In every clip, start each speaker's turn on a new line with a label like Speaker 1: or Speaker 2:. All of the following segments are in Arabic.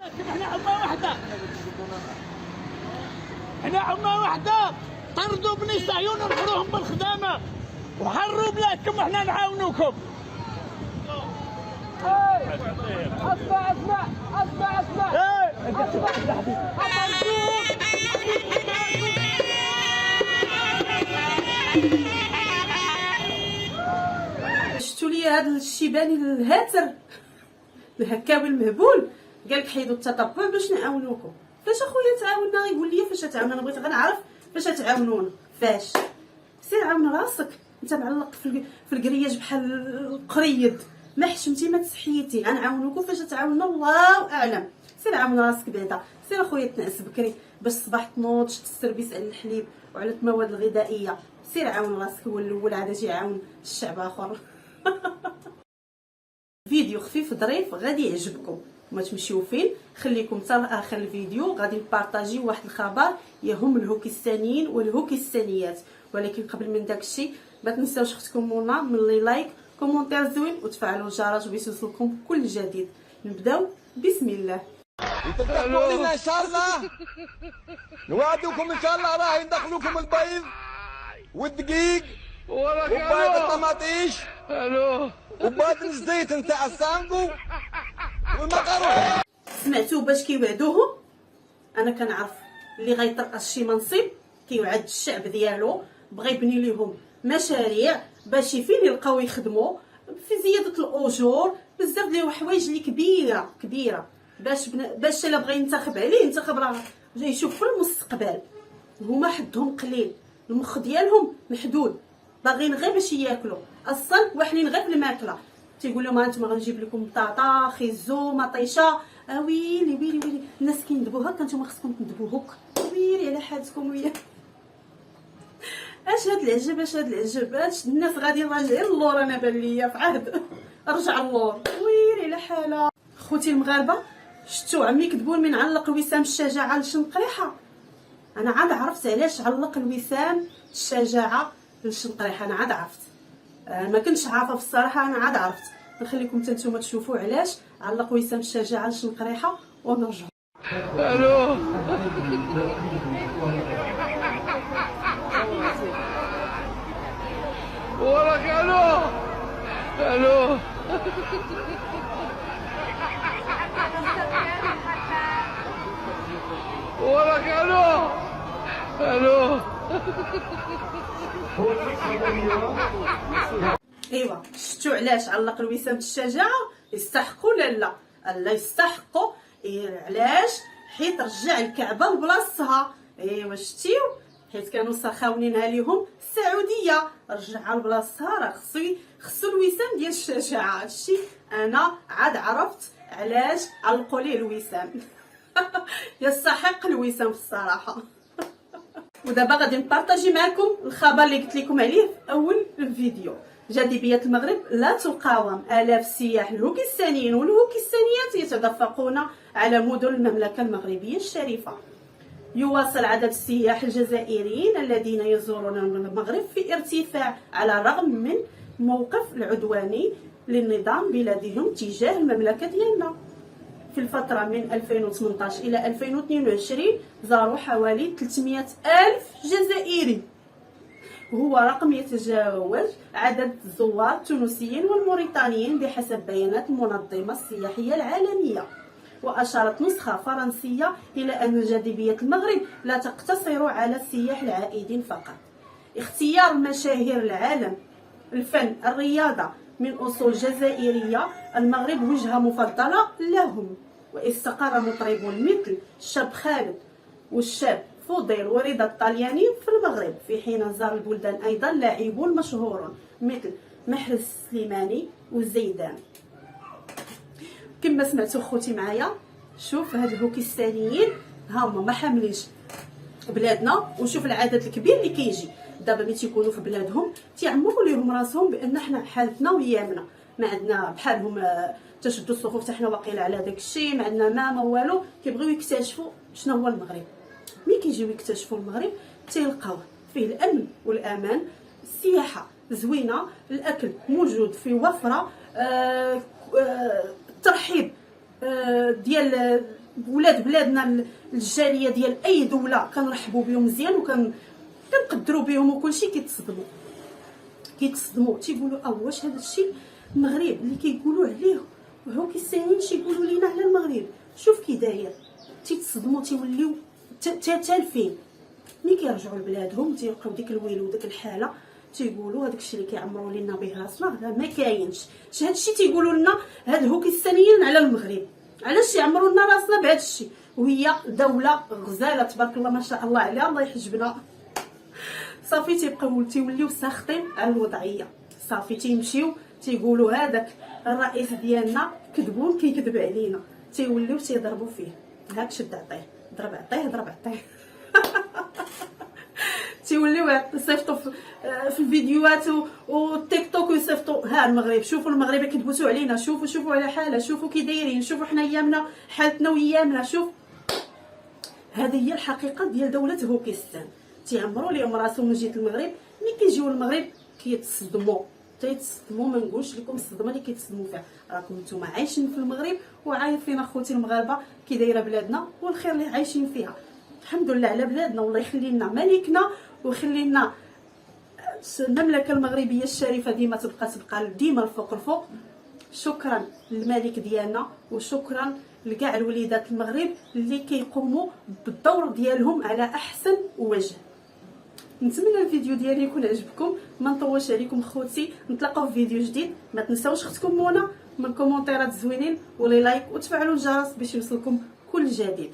Speaker 1: احنا أمة واحدة، احنا أمة واحدة. طردوا بني صهيون ونحروهم بالخدامة وحروا بلادكم واحنا نعاونوكم.
Speaker 2: اسمع اسمع اسمع اسمع
Speaker 3: شفتوا لي هذا الشيباني الهاتر الهكاوي المهبول قال لك حيدوا التطبع باش نعاونوكم. فاش اخويا تعاوننا؟ يقول لي فاش تعاوننا؟ انا بغيت غنعرف فاش تعاونونا. فاش؟ سير عاون راسك، انت معلق في الكرياج بحال القريد، ما حشمتي ما تسحيتي. غنعاونوكم فاش تعاوننا الله اعلم. سير عاون راسك بعدا، سير اخويا تنعس بكري باش الصباح تنوض تشد السربيس على الحليب وعلى المواد الغذائيه. سير عاون راسك، هو الاول عاد يجي يعاون الشعب اخر. فيديو خفيف ظريف غادي يعجبكم، ما تمشيو فين، خليكم حتى لاخر الفيديو. غادي نبارطاجي واحد الخبر يهم الهوكيستانيين والهوكيستانيات. ولكن قبل من داك الشيء ما تنساوش اختكم منى من لي لايك كومونتير زوين وتفعلوا الجرس باش يوصلكم كل جديد. نبداو بسم الله.
Speaker 4: تفتحوا علينا ان شاء الله، نوعدكم ان شاء الله راح يدخلوكم البيض والدقيق وبيض الطماطيش وبيض الزيت نتاع السانكو والمكرونه.
Speaker 3: سمعتوا باش كيوعدوهم؟ انا كنعرف اللي غيطرقص شي منصب كيوعد الشعب ديالو، بغى يبني لهم مشاريع باش فين يلقاو يخدموا في زياده الاجور، بزاف ديال الحوايج اللي كبيره باش الا بغى ينتخب عليه ينتخب راه جاي يشوف في المستقبل. هما حدهم قليل، المخ ديالهم محدود، باغيين غير باش ياكلوا، اصلا واحلين غير في الماكله. تيقول لهم انتم غنجيب لكم بطاطا خيزو مطيشه. ويلي ويلي ويلي الناس كيندبوا هكا، نتوما خصكم تندبوا هكا. ويلي على حالتكم ويا اش هاد العجب، اش هاد العجب. اش الناس غادي راجعين اللور. انا بان ليا في عهد رجع اللور. ويلي على حاله. خوتي المغاربه، شفتوا عمي كذبون من علق وسام الشجاعه لشنقريحه؟ انا عاد عرفت علاش علق الوسام الشجاعه للشنقريحه. انا عاد عرفت، ما كنتش عارفه في الصراحه. انا عاد عرفت. نخليكم حتى نتوما تشوفوا علاش علق وسام الشجاعه للشنقريحه ونرجعوا.
Speaker 2: الو وراك. الو الو وراك. الو الو
Speaker 3: ايوا شفتوا علاش علق الوسام الشجاعه؟ يستحقوا لا لا يستحقوا. علاش؟ حيت رجع الكعبه لبلاصتها. ايوا شتيو، حيت كانوا سخاونينها ليهم السعوديه، رجعها لبلاصتها. راه خصو الوسام ديال الشجاعه. هادشي انا عاد عرفت علاش علقوا ليه الوسام. يستحق الوسام في الصراحه. ودابا غادي نبارطاجي معكم الخبر اللي قلت لكم عليه في اول الفيديو. جاذبيه المغرب لا تقاوم، الاف السياح الهوكيستانيين والهوكيستانيات يتدفقون على مدن المملكه المغربيه الشريفه. يواصل عدد السياح الجزائريين الذين يزورون المغرب في ارتفاع على الرغم من موقف العدواني للنظام بلادهم تجاه المملكه ديالنا. في الفترة من 2018 إلى 2022 زاروا حوالي 300 ألف جزائري، وهو رقم يتجاوز عدد الزوار التونسيين والموريتانيين بحسب بيانات المنظمة السياحية العالمية. وأشارت نسخة فرنسية إلى أن جاذبية المغرب لا تقتصر على السياح العائدين فقط. اختيار مشاهير العالم، الفن، الرياضة من أصول جزائرية، المغرب وجهة مفضلة لهم. واستقر مطربون مثل الشاب خالد والشاب فضيل ورضا الطلياني في المغرب، في حين زار البلدان أيضا لاعبون مشهورون مثل محرز السليماني والزيدان. كما سمعتوا خوتي معايا، شوف هاد الهوكيستانيين هما ما حاملينش بلادنا. وشوف العدد الكبير اللي كيجي دابا ملي تيكونوا في بلادهم تيعمروا ليهم راسهم بان حنا حالتنا ويامنا، ما عندنا بحالهم تشدوا الصفوف حتى حنا واقيلا على داك الشيء، ما عندنا ما والو. كيبغيو يكتشفوا شنو هو المغرب. ملي كيجيو يكتشفوا المغرب تيلقاوه فيه الامن والامان، السياحه زوينه، الاكل موجود في وفره، الترحيب ديال ولاد بلادنا الجاليه ديال اي دوله كنرحبوا بهم مزيان كنقدروا بهم وكلشي. كيتصدموا تيقولوا واش هذا الشيء المغرب اللي كيقولوا عليه وهو كيستاهلين شي يقولوا لينا على المغرب. شوف كي داير، تيتصدموا تيوليو تالفين. ملي كيرجعوا لبلادهم تيلقاو ديك الويل وديك الحاله تيقولوا هذاك الشيء اللي كيعمروا لينا به راسنا هذا ما كاينش. هذا الشيء تيقولوا لنا هاد هو كيستانيين على المغرب. علاش يعمروا لنا راسنا بهذا الشيء وهي دوله غزاله تبارك الله ما شاء الله عليها الله يحجبنا. صافي تيوليو ساخطين على الوضعيه. صافي تيمشيو تيقولوا هذاك الرئيس ديالنا كذبون كيكذب علينا. تيوليو تيضربوا فيه هاك شد عطيه ضرب عطيه تيوليو يصيفطوا في الفيديوهات والتيك توك ويصيفطوا ها المغرب شوفوا المغرب كيدبسوا علينا، شوفوا على حاله، شوفوا كي دايرين، شوفوا حنا ايامنا حالتنا وايامنا. شوف هذه هي الحقيقه ديال دوله هوكستان. تيعمروا لهم راسهم من جهه المغرب. ملي كيجيو المغرب كيتصدموا ما نقولش لكم الصدمه اللي كيتصدموا فيها. راكم نتوما عايشين في المغرب وعارفين اخوتي المغاربه كي دايره بلادنا والخير اللي عايشين فيها. الحمد لله على بلادنا والله يخلي لنا ملكنا ويخلي لنا المملكه المغربيه الشريفه ديما تبقى ديما الفوق. شكرا للملك ديالنا وشكرا لكاع الوليدات المغرب اللي كيقوموا بالدور ديالهم على احسن وجه. نتمنى الفيديو ديالي يكون عجبكم. ما نطولش عليكم خوتي، نتلاقاو في فيديو جديد. ما تنساوش اختكم منى من كومونتيرات زوينين ولي لايك وتفعلوا الجرس باش يوصلكم كل جديد.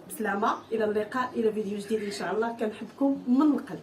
Speaker 3: بسلامه، الى اللقاء، الى فيديو جديد ان شاء الله. كنحبكم من القلب.